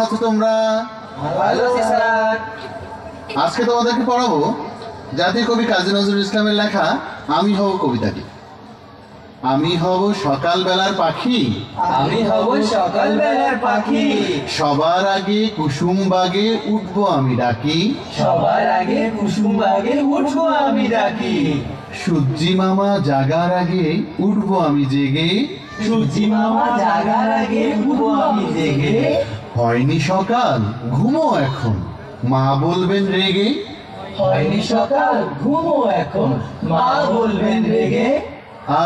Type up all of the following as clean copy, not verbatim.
আছো তোমরা? ভালো আছি স্যার। আজকে তোমাদেরকে পড়াবো জাতীয় কবি কাজী নজরুল ইসলামের লেখা আমি হব কবিতাটি। আমি হব সকালবেলার পাখি, আমি হব সকালবেলার পাখি, সবার আগে কুসুম বাগে উঠবো আমি ডাকি, সবার আগে কুসুম বাগে উঠবো আমি ডাকি, সূর্যি মামা জাগার আগে উঠবো আমি জেগে, সূর্যি মামা জাগার আগে উঠবো আমি জেগে, হয়নি সকাল ঘুমো এখন মা বলবেন রেগে, হয়নি সকাল ঘুমো এখন মা বলবেন রেগে।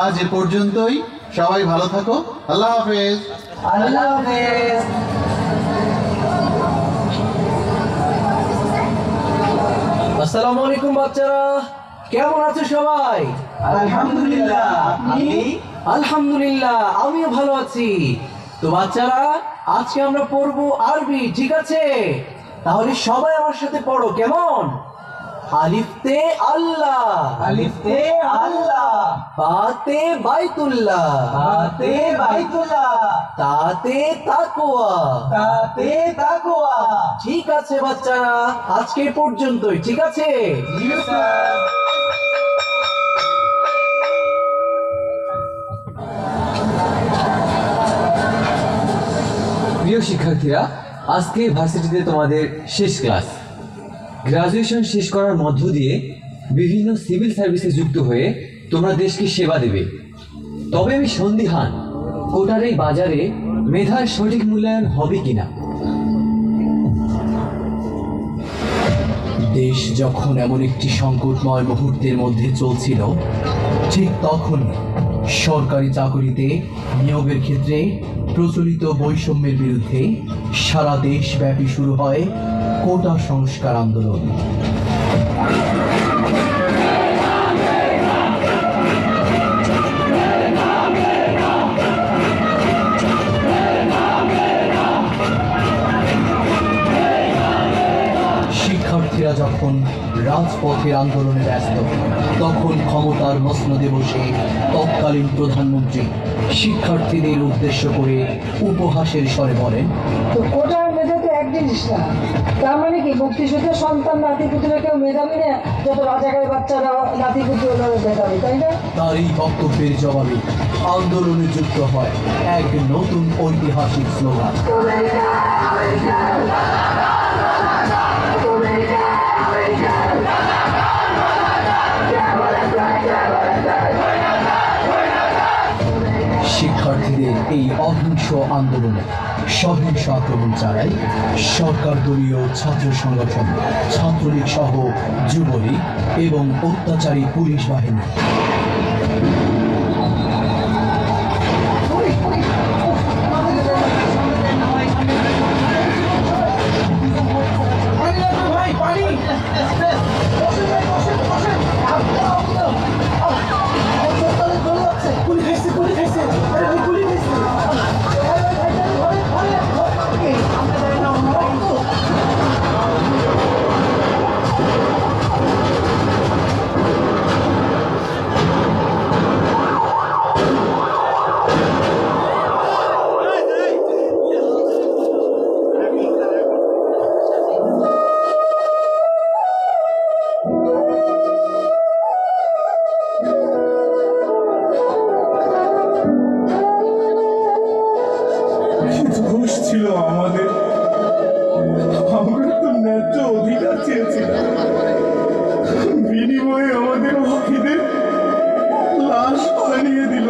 আজ এ পর্যন্তই, সবাই ভালো থাকো, আল্লাহ হাফেজ। আল্লাহ হাফেজ। আসসালামু আলাইকুম বাচ্চারা, কেমন আছো সবাই? আলহামদুলিল্লাহ, আপনি? আলহামদুলিল্লাহ, আমিও ভালো আছি। তো বাচ্চারা, আজকে আমরা পড়বো আরবি, ঠিক আছে? তাহলে সবাই আমার সাথে পড়ো, কেমন? আলিফতে আল্লাহ, আলিফতে আল্লাহ, বাতে বাইতুল্লাহ, বাতে বাইতুল্লাহ, তাতে তাকওয়া। তাতে তাকওয়া। ঠিক আছে বাচ্চারা, আজকে এই পর্যন্তই, ঠিক আছে? জি স্যার। প্রিয় শিক্ষার্থীরা, আজকে ভার্সিটিতে তোমাদের শেষ ক্লাস। গ্রাজুয়েশন শেষ করার মধ্য দিয়ে বিভিন্ন সিভিল সার্ভিসে যুক্ত হয়ে তোমরা দেশকে সেবা দেবে। তবে আমি সন্দিহান কোটার এই বাজারে মেধার সঠিক মূল্যায়ন হবে কিনা। দেশ যখন এমন একটি সংকটময় মুহূর্তের মধ্যে চলছিল, ঠিক তখন সরকারি চাকরিতে নিয়োগের ক্ষেত্রে প্রচলিত বৈষম্যের বিরুদ্ধে সারা দেশব্যাপী শুরু হয় কোটা সংস্কার আন্দোলন। শিক্ষার্থীরা যখন রাজপথের আন্দোলনে ব্যস্ত, তখন ক্ষমতার মসনদে বসে তৎকালীন প্রধানমন্ত্রী শিক্ষার্থীদের উদ্দেশ্য করে উপহাসের স্বরে বলেন, তো কোটার মেধা তো এক জিনিস না। তার মানে কি মুক্তিযুদ্ধের সন্তান নাতিপুতিরা কেউ মেধাবী না, যত রাজাকারের বাচ্চারা নাতিপুতি হলো মেধাবী, তাই না? তার এই বক্তব্যের জবাবে আন্দোলনে যুক্ত হয় এক নতুন ঐতিহাসিক স্লোগান, শিক্ষার্থীদের এই অহিংস আন্দোলনে সহিংস আক্রমণ চালায় সরকার দলীয় ছাত্র সংগঠন, ছাত্রলীগ সহ যুবলীগ এবং অত্যাচারী পুলিশ বাহিনী। ঘুষ ছিল আমাদের, আমরা তো ন্যায্য অধিকার চেয়েছিলাম। বিনিময়ে আমাদের হকিদের লাশ বানিয়ে দিল।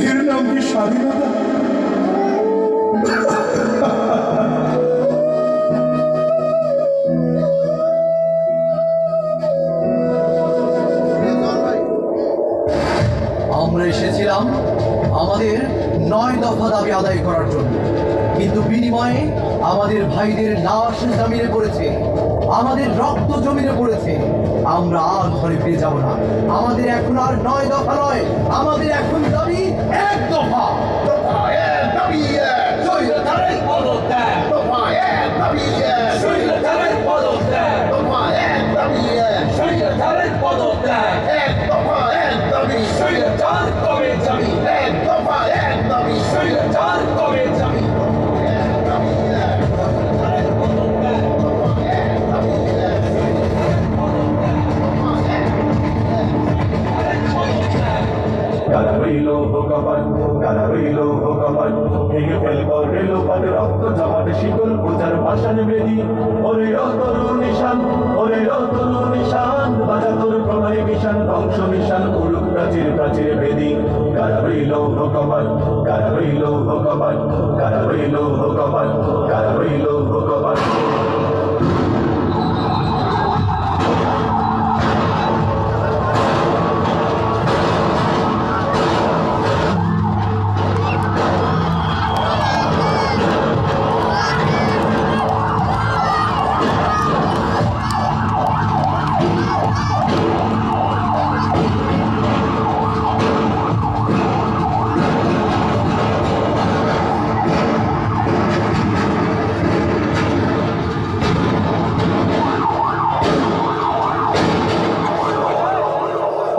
এর নাম কি স্বাধীনতা? আমরা এসেছিলাম আমাদের 9 দফা দাবি আদায় করার জন্য, কিন্তু বিনিময়ে আমাদের ভাইদের লাশ জমিনে পড়েছে, আমাদের রক্ত জমিনে পড়েছে। আমরা আর ঘরে ফিরে যাব না। আমাদের এখন আর 9 দফা নয়, আমাদের এখন দাবি 1 দফা। স্বৈরাচারের পদত্যাগ, স্বৈরাচারের পদত্যাগ, স্বৈরাচারের পদত্যাগ, স্বৈরাচার কবে যাবি, স্বৈরাচার কপাট কারা রইল কপাট ভেঙে ফেলব রেল পাট রক্ত জমাট শিকল পূজার ভাষণ বেদি ওরে অতরু নিশান ওরে অতরু নিশান বাজা তোর প্রণয় মিশান ধ্বংস মিশান উড়ুক প্রাচীর প্রাচীর বেদি কারা রইল কপাট কারা রইল কপাট কারা রইল কপাট কারা রইল কপাট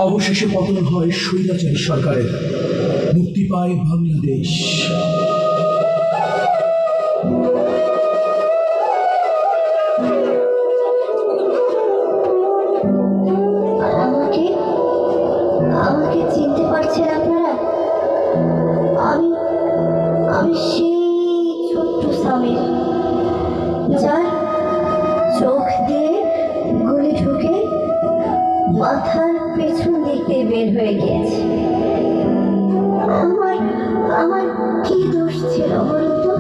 অবশেষে পতন হয় স্বৈরাচারী সরকারের, মুক্তি পায় বাংলাদেশ। আমাকে আমাকে চিনতে পারছেন আপনারা? আমি আমি সেই ছোট্ট সামির, যার চোখ দিয়ে গুলি ঢুকে মাথার পেছন দিক দিয়ে বের হয়ে গিয়েছে। আমার আমার কি দোষ ছিল বলুন তো?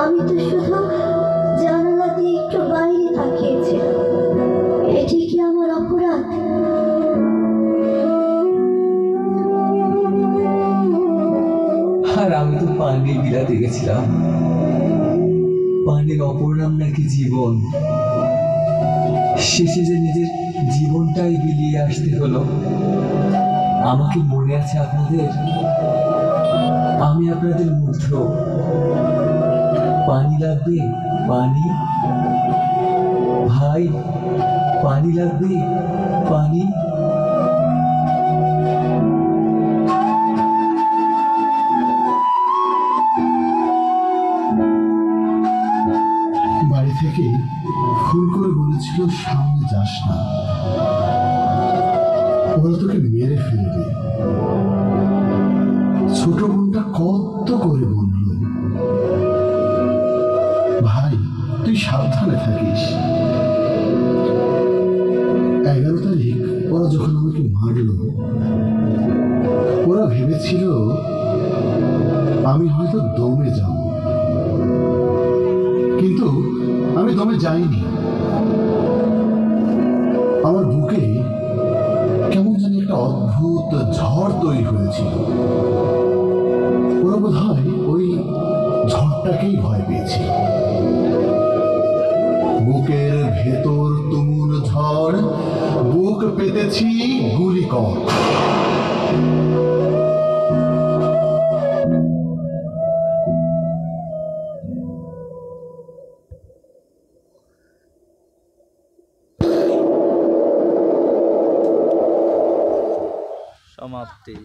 আমি তো শুধু জানালা দিয়ে একটু বাইরে তাকিয়েছিলাম। এটি কি আমার অপরাধ? আর আমি তো পানি বিলাতে গেছিলাম। পানির অপর নাম নাকি জীবন। শেষে যে নিজের জীবনটাই বিলিয়ে আসতে হলো। আমাকে মনে আছে আপনাদের? আমি আপনাদের মুগ্ধ। পানি লাগবে? পানি ভাই, পানি লাগবে? পানি। বাড়ি থেকে ফোন করে বলেছিল সামনে যাস না, ওরা তোকে মেরে ফেলবে। ছোট বোনটা কত করে বলল, ভাই তুই সাবধানে থাকিস। 11 তারিখ ওরা যখন আমাকে মারল, ওরা ভেবেছিল আমি হয়তো দমে যাব, কিন্তু আমি দমে যাইনি। আমার বুকে কেমন জানি একটা অদ্ভুত ঝড় তৈরি হয়েছিল। ওরা বোধ হয় ওই ঝড়টাকেই ভয় পেয়েছে। বুকের ভেতর তুমুল ঝড়, বুক পেতেছি গুলি কর। সমাপ্তি।